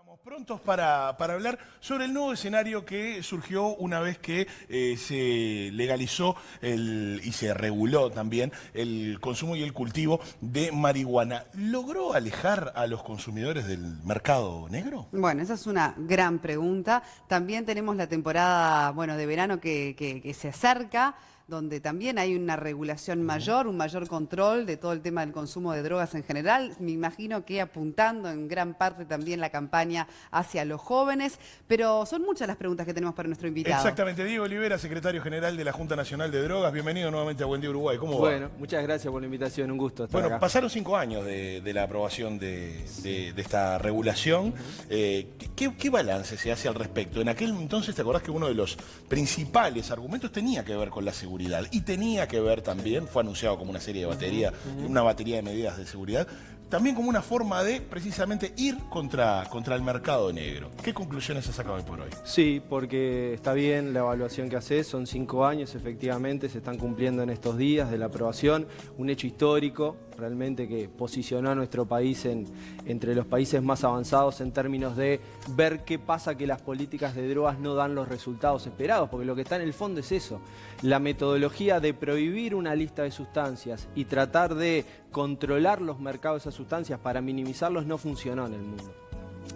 Estamos prontos para hablar sobre el nuevo escenario que surgió una vez que se legalizó y se reguló también el consumo y el cultivo de marihuana. ¿Logró alejar a los consumidores del mercado negro? Bueno, esa es una gran pregunta. También tenemos la temporada, bueno, de verano que se acerca, donde también hay una regulación mayor, un mayor control de todo el tema del consumo de drogas en general. Me imagino que apuntando en gran parte también la campaña hacia los jóvenes, pero son muchas las preguntas que tenemos para nuestro invitado. Exactamente. Diego Olivera, secretario general de la Junta Nacional de Drogas. Bienvenido nuevamente a Buen Día Uruguay. ¿Cómo va? Bueno, muchas gracias por la invitación, un gusto estar acá. Pasaron 5 años de la aprobación de esta regulación. ¿Qué balance se hace al respecto? En aquel entonces, ¿te acordás que uno de los principales argumentos tenía que ver con la seguridad? Y tenía que ver también, fue anunciado como una serie de batería, una batería de medidas de seguridad, también como una forma de precisamente ir contra el mercado negro. ¿Qué conclusiones has sacado hoy por hoy? Sí, porque está bien la evaluación que haces, son 5 años efectivamente, se están cumpliendo en estos días de la aprobación, un hecho histórico realmente que posicionó a nuestro país entre los países más avanzados en términos de ver qué pasa que las políticas de drogas no dan los resultados esperados, porque lo que está en el fondo es eso, la metodología de prohibir una lista de sustancias y tratar de controlar los mercados de esas sustancias para minimizarlos no funcionó en el mundo.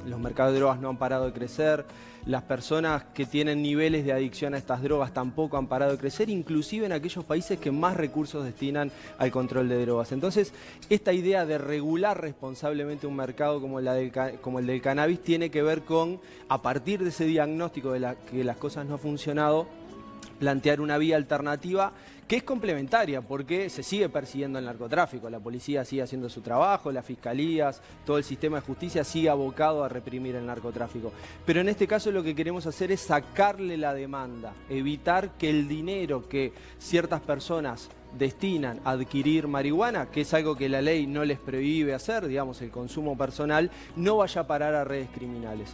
Los mercados de drogas no han parado de crecer, las personas que tienen niveles de adicción a estas drogas tampoco han parado de crecer, inclusive en aquellos países que más recursos destinan al control de drogas. Entonces, esta idea de regular responsablemente un mercado como el del cannabis tiene que ver con, a partir de ese diagnóstico de que las cosas no han funcionado, plantear una vía alternativa que es complementaria porque se sigue persiguiendo el narcotráfico, la policía sigue haciendo su trabajo, las fiscalías, todo el sistema de justicia sigue abocado a reprimir el narcotráfico. Pero en este caso lo que queremos hacer es sacarle la demanda, evitar que el dinero que ciertas personas destinan a adquirir marihuana, que es algo que la ley no les prohíbe hacer, digamos el consumo personal, no vaya a parar a redes criminales.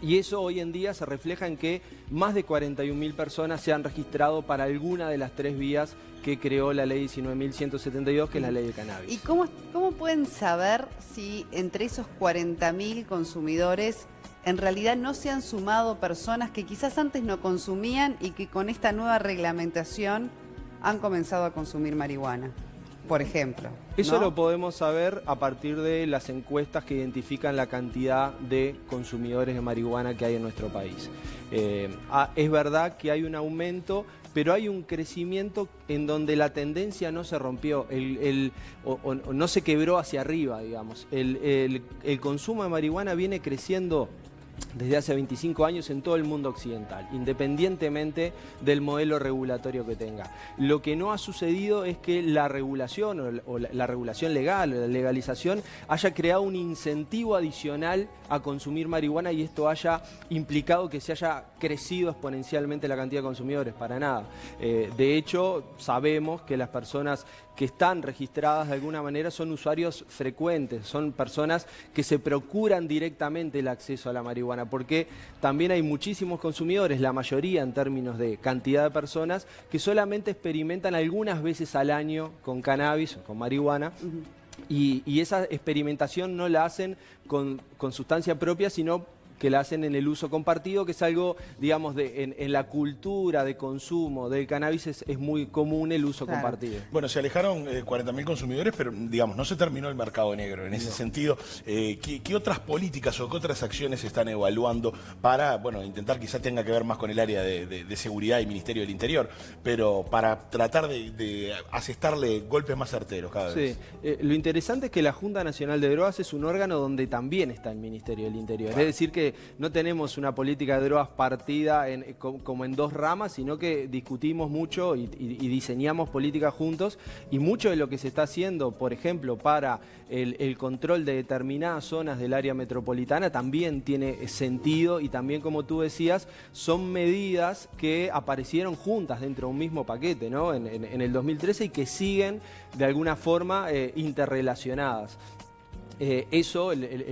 Y eso hoy en día se refleja en que más de 41.000 personas se han registrado para alguna de las 3 vías que creó la ley 19.172, que es la ley de cannabis. ¿Y cómo pueden saber si entre esos 40.000 consumidores en realidad no se han sumado personas que quizás antes no consumían y que con esta nueva reglamentación han comenzado a consumir marihuana? Por ejemplo, ¿no? Eso lo podemos saber a partir de las encuestas que identifican la cantidad de consumidores de marihuana que hay en nuestro país. Es verdad que hay un aumento, pero hay un crecimiento en donde la tendencia no se rompió, o no se quebró hacia arriba, digamos. El consumo de marihuana viene creciendo desde hace 25 años en todo el mundo occidental, independientemente del modelo regulatorio que tenga. Lo que no ha sucedido es que la regulación o la regulación legal, la legalización, haya creado un incentivo adicional a consumir marihuana y esto haya implicado que se haya crecido exponencialmente la cantidad de consumidores, para nada. De hecho, sabemos que las personas que están registradas de alguna manera son usuarios frecuentes, son personas que se procuran directamente el acceso a la marihuana, porque también hay muchísimos consumidores, la mayoría en términos de cantidad de personas, que solamente experimentan algunas veces al año con cannabis o con marihuana. Y esa experimentación no la hacen con sustancia propia, sino que la hacen en el uso compartido, que es algo, digamos, en la cultura de consumo del cannabis es muy común el uso compartido. Bueno, se alejaron 40.000 consumidores, pero digamos, no se terminó el mercado negro. En ese sentido, ¿qué otras políticas o qué otras acciones se están evaluando para, bueno, intentar quizá tenga que ver más con el área de seguridad y Ministerio del Interior, pero para tratar de asestarle golpes más certeros cada vez? Sí, lo interesante es que la Junta Nacional de Drogas es un órgano donde también está el Ministerio del Interior. Es decir que no tenemos una política de drogas partida como en 2 ramas, sino que discutimos mucho y diseñamos políticas juntos, y mucho de lo que se está haciendo, por ejemplo, para el control de determinadas zonas del área metropolitana también tiene sentido, y también, como tú decías, son medidas que aparecieron juntas dentro de un mismo paquete, ¿no? en el 2013, y que siguen de alguna forma interrelacionadas. Eso,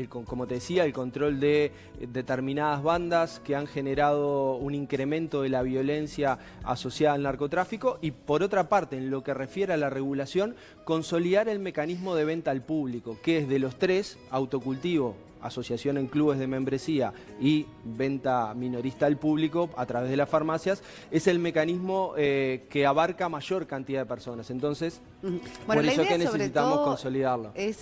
como te decía, el control de determinadas bandas que han generado un incremento de la violencia asociada al narcotráfico, y por otra parte, en lo que refiere a la regulación, consolidar el mecanismo de venta al público, que es de los 3, autocultivo, asociación en clubes de membresía y venta minorista al público a través de las farmacias, es el mecanismo que abarca mayor cantidad de personas. Entonces, Bueno, por la eso idea que sobre necesitamos todo consolidarlo. es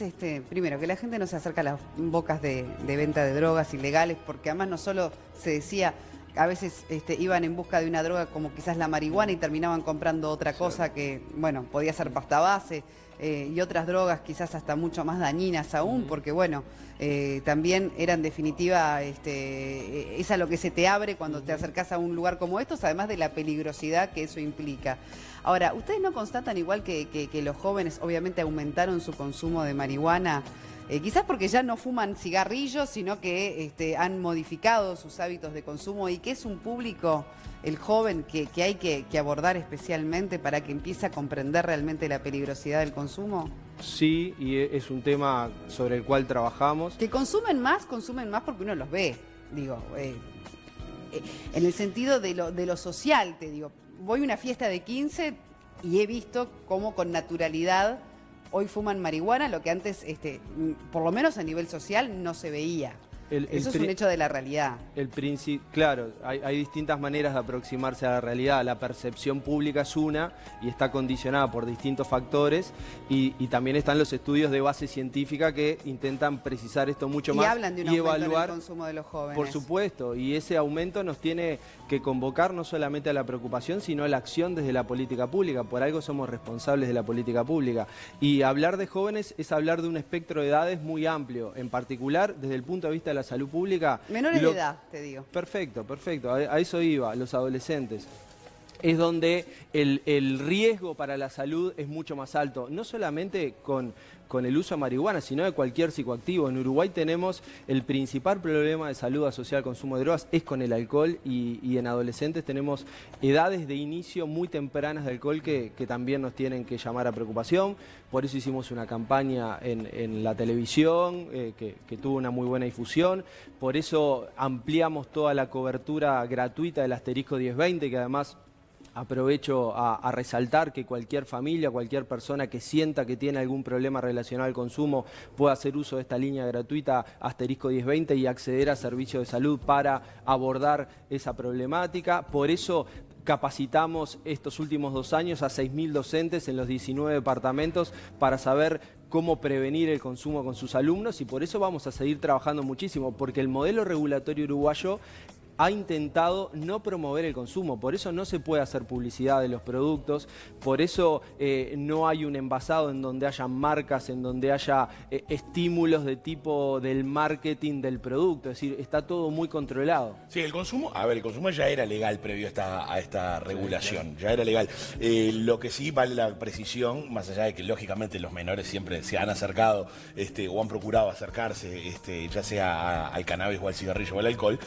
primero que la gente no se acerca a las bocas de venta de drogas ilegales, porque además no solo se decía, a veces iban en busca de una droga como quizás la marihuana y terminaban comprando otra cosa que, bueno, podía ser pasta base y otras drogas quizás hasta mucho más dañinas aún, porque bueno, también era en definitiva, es a lo que se te abre cuando te acercás a un lugar como estos, además de la peligrosidad que eso implica. Ahora, ¿ustedes no constatan igual que los jóvenes obviamente aumentaron su consumo de marihuana? Quizás porque ya no fuman cigarrillos, sino que han modificado sus hábitos de consumo y que es un público, el joven, que hay que abordar especialmente para que empiece a comprender realmente la peligrosidad del consumo. Sí, y es un tema sobre el cual trabajamos. Que consumen más porque uno los ve, digo, en el sentido de lo social, te digo. Voy a una fiesta de 15 y he visto cómo con naturalidad hoy fuman marihuana, lo que antes, por lo menos a nivel social, no se veía. Eso es un hecho de la realidad. Claro, hay distintas maneras de aproximarse a la realidad. La percepción pública es una y está condicionada por distintos factores y también están los estudios de base científica que intentan precisar esto mucho más y hablan de un aumento en el consumo de los jóvenes. Por supuesto, y ese aumento nos tiene que convocar no solamente a la preocupación, sino a la acción desde la política pública. Por algo somos responsables de la política pública. Y hablar de jóvenes es hablar de un espectro de edades muy amplio, en particular desde el punto de vista de la salud pública. Menores de edad, te digo. Perfecto, perfecto. A eso iba, los adolescentes. Es donde el riesgo para la salud es mucho más alto, no solamente con el uso de marihuana, sino de cualquier psicoactivo. En Uruguay tenemos el principal problema de salud asociado al consumo de drogas es con el alcohol y en adolescentes tenemos edades de inicio muy tempranas de alcohol que también nos tienen que llamar a preocupación. Por eso hicimos una campaña en la televisión que tuvo una muy buena difusión. Por eso ampliamos toda la cobertura gratuita del asterisco 1020, que además aprovecho a resaltar que cualquier familia, cualquier persona que sienta que tiene algún problema relacionado al consumo puede hacer uso de esta línea gratuita asterisco 1020 y acceder a servicios de salud para abordar esa problemática. Por eso capacitamos estos últimos 2 años a 6.000 docentes en los 19 departamentos para saber cómo prevenir el consumo con sus alumnos y por eso vamos a seguir trabajando muchísimo, porque el modelo regulatorio uruguayo ha intentado no promover el consumo, por eso no se puede hacer publicidad de los productos, por eso no hay un envasado en donde haya marcas, en donde haya estímulos de tipo del marketing del producto, es decir, está todo muy controlado. Sí, el consumo ya era legal previo a esta regulación, ya era legal. Lo que sí vale la precisión, más allá de que lógicamente los menores siempre se han acercado o han procurado acercarse, ya sea al cannabis o al cigarrillo o al alcohol,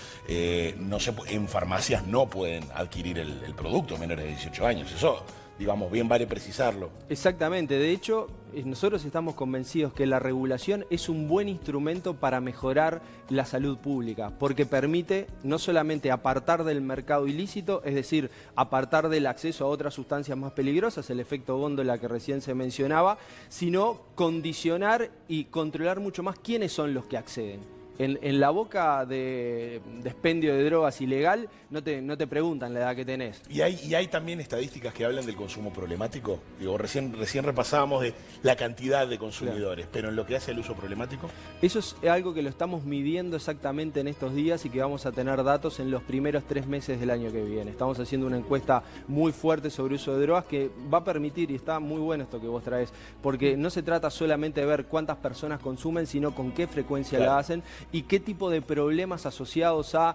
en farmacias no pueden adquirir el producto menores de 18 años. Eso, digamos, bien vale precisarlo. Exactamente. De hecho, nosotros estamos convencidos que la regulación es un buen instrumento para mejorar la salud pública, porque permite no solamente apartar del mercado ilícito, es decir, apartar del acceso a otras sustancias más peligrosas, el efecto góndola que recién se mencionaba, sino condicionar y controlar mucho más quiénes son los que acceden. En la boca de expendio de drogas ilegal no te preguntan la edad que tenés. ¿Y hay también estadísticas que hablan del consumo problemático? Digo, recién repasábamos de la cantidad de consumidores, claro. Pero en lo que hace al uso problemático. Eso es algo que lo estamos midiendo exactamente en estos días y que vamos a tener datos en los primeros 3 meses del año que viene. Estamos haciendo una encuesta muy fuerte sobre uso de drogas que va a permitir, y está muy bueno esto que vos traes, porque no se trata solamente de ver cuántas personas consumen, sino con qué frecuencia claro. La hacen y qué tipo de problemas asociados a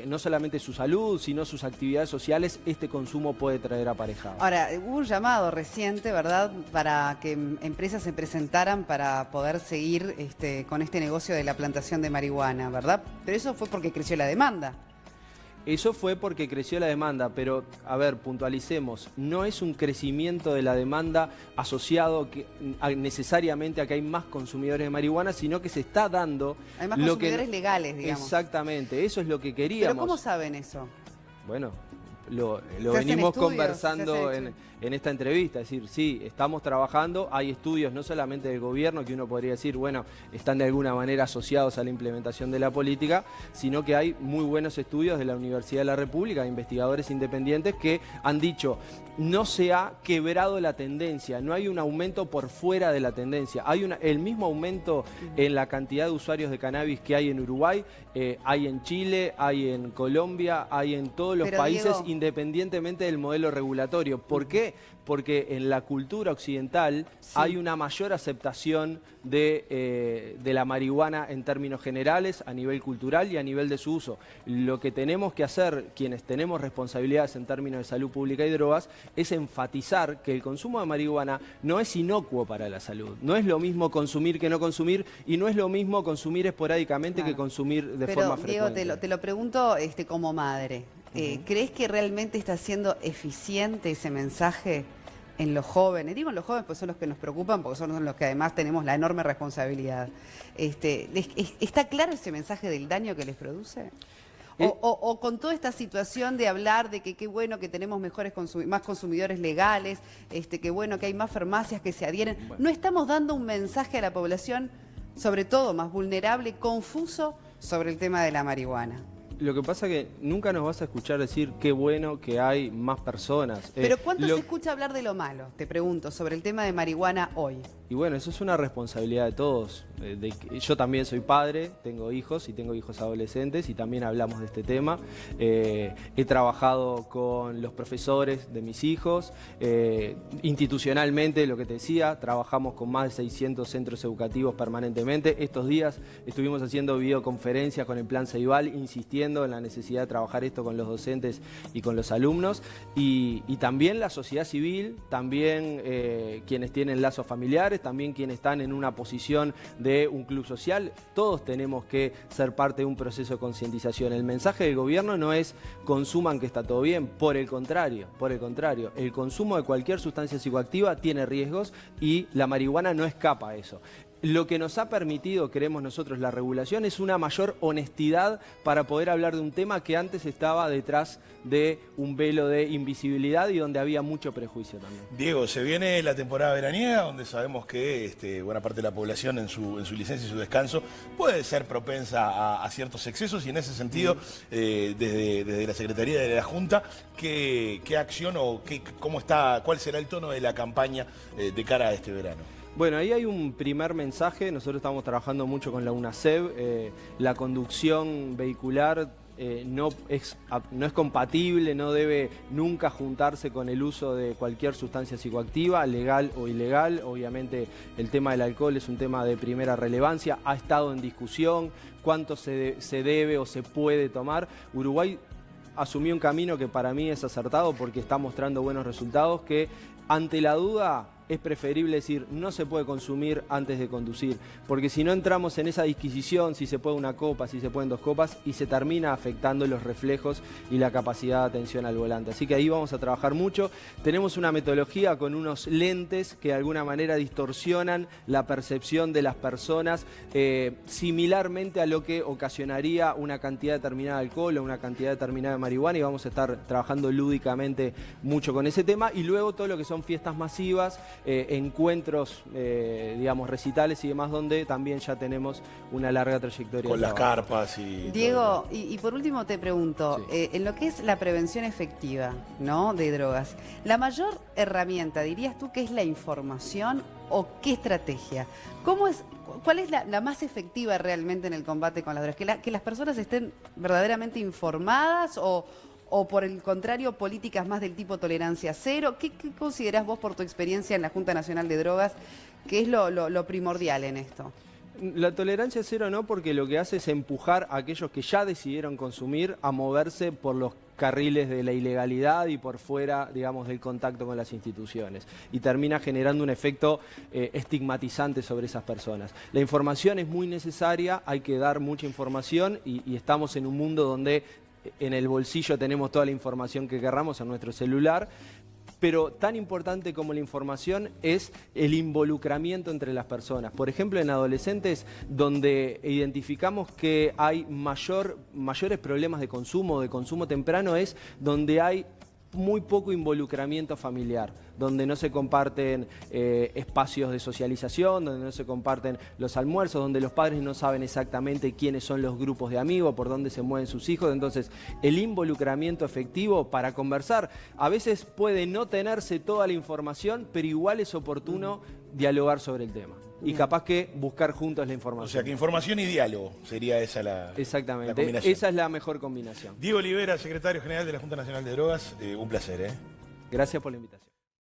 no solamente su salud, sino sus actividades sociales, este consumo puede traer aparejado. Ahora, hubo un llamado reciente, ¿verdad?, para que empresas se presentaran para poder seguir con este negocio de la plantación de marihuana, ¿verdad? Pero eso fue porque creció la demanda. Eso fue porque creció la demanda, pero, a ver, puntualicemos, no es un crecimiento de la demanda asociado necesariamente a que hay más consumidores de marihuana, sino que se está dando... Hay más consumidores legales, digamos. Exactamente, eso es lo que queríamos. ¿Pero cómo saben eso? Bueno, lo Se hacen venimos estudios, conversando en esta entrevista. Es decir, sí, estamos trabajando, hay estudios no solamente del gobierno, que uno podría decir, bueno, están de alguna manera asociados a la implementación de la política, sino que hay muy buenos estudios de la Universidad de la República, investigadores independientes que han dicho, no se ha quebrado la tendencia, no hay un aumento por fuera de la tendencia, hay el mismo aumento en la cantidad de usuarios de cannabis que hay en Uruguay, hay en Chile, hay en Colombia, hay en todos los países, Diego, independientemente del modelo regulatorio. ¿Por qué? Porque en la cultura occidental hay una mayor aceptación de la marihuana en términos generales, a nivel cultural y a nivel de su uso. Lo que tenemos que hacer, quienes tenemos responsabilidades en términos de salud pública y drogas, es enfatizar que el consumo de marihuana no es inocuo para la salud. No es lo mismo consumir que no consumir, y no es lo mismo consumir esporádicamente que consumir de forma frecuente. Diego, te lo pregunto como madre. ¿Crees que realmente está siendo eficiente ese mensaje en los jóvenes? Digo en los jóvenes, pues son los que nos preocupan, porque son los que además tenemos la enorme responsabilidad. ¿Está claro ese mensaje del daño que les produce? O con toda esta situación de hablar de que qué bueno que tenemos más consumidores legales, qué bueno que hay más farmacias que se adhieren, ¿no estamos dando un mensaje a la población, sobre todo más vulnerable, confuso, sobre el tema de la marihuana? Lo que pasa es que nunca nos vas a escuchar decir qué bueno que hay más personas. Pero ¿cuánto se escucha hablar de lo malo, te pregunto, sobre el tema de marihuana hoy? Y bueno, eso es una responsabilidad de todos. Yo también soy padre, tengo hijos y tengo hijos adolescentes y también hablamos de este tema. He trabajado con los profesores de mis hijos, institucionalmente, lo que te decía, trabajamos con más de 600 centros educativos permanentemente. Estos días estuvimos haciendo videoconferencias con el Plan Ceibal, insistiendo en la necesidad de trabajar esto con los docentes y con los alumnos. Y también la sociedad civil, también quienes tienen lazos familiares, también quienes están en una posición de un club social, todos tenemos que ser parte de un proceso de concientización. El mensaje del gobierno no es consuman que está todo bien, por el contrario, el consumo de cualquier sustancia psicoactiva tiene riesgos y la marihuana no escapa a eso. Lo que nos ha permitido, creemos nosotros, la regulación es una mayor honestidad para poder hablar de un tema que antes estaba detrás de un velo de invisibilidad y donde había mucho prejuicio también. Diego, se viene la temporada veraniega, donde sabemos que buena parte de la población en su licencia y su descanso puede ser propensa a ciertos excesos, y en ese sentido, desde la Secretaría de la Junta, ¿qué acción o cuál será el tono de la campaña de cara a este verano? Bueno, ahí hay un primer mensaje. Nosotros estamos trabajando mucho con la UNACEB. La conducción vehicular no es compatible, no debe nunca juntarse con el uso de cualquier sustancia psicoactiva, legal o ilegal. Obviamente el tema del alcohol es un tema de primera relevancia, ha estado en discusión, cuánto se debe o se puede tomar. Uruguay asumió un camino que para mí es acertado porque está mostrando buenos resultados, que ante la duda es preferible decir no se puede consumir antes de conducir, porque si no entramos en esa disquisición, si se puede una copa, si se pueden 2 copas, y se termina afectando los reflejos y la capacidad de atención al volante. Así que ahí vamos a trabajar mucho. Tenemos una metodología con unos lentes que de alguna manera distorsionan la percepción de las personas, similarmente a lo que ocasionaría una cantidad determinada de alcohol o una cantidad determinada de marihuana, y vamos a estar trabajando lúdicamente mucho con ese tema. Y luego todo lo que son fiestas masivas, encuentros, digamos, recitales y demás, donde también ya tenemos una larga trayectoria. Con las carpas y... Diego, y por último te pregunto, en lo que es la prevención efectiva, ¿no?, de drogas, ¿la mayor herramienta, dirías tú, que es la información o qué estrategia? ¿Cuál es la más efectiva realmente en el combate con las drogas? ¿Que las personas estén verdaderamente informadas o por el contrario, políticas más del tipo tolerancia cero? ¿Qué considerás vos, por tu experiencia en la Junta Nacional de Drogas, que es lo primordial en esto? La tolerancia cero no, porque lo que hace es empujar a aquellos que ya decidieron consumir a moverse por los carriles de la ilegalidad y por fuera, digamos, del contacto con las instituciones, y termina generando un efecto estigmatizante sobre esas personas. La información es muy necesaria, hay que dar mucha información, y estamos en un mundo donde en el bolsillo tenemos toda la información que querramos en nuestro celular. pero tan importante como la información es el involucramiento entre las personas. Por ejemplo, en adolescentes, donde identificamos que hay mayores problemas de consumo temprano, es donde hay muy poco involucramiento familiar, donde no se comparten espacios de socialización, donde no se comparten los almuerzos, donde los padres no saben exactamente quiénes son los grupos de amigos, por dónde se mueven sus hijos. Entonces, el involucramiento efectivo para conversar, a veces puede no tenerse toda la información, pero igual es oportuno dialogar sobre el tema. Y capaz que buscar juntos la información. O sea, que información y diálogo sería esa la Exactamente, combinación. esa es la mejor combinación. Diego Olivera, secretario general de la Junta Nacional de Drogas, un placer, ¿eh? Gracias por la invitación.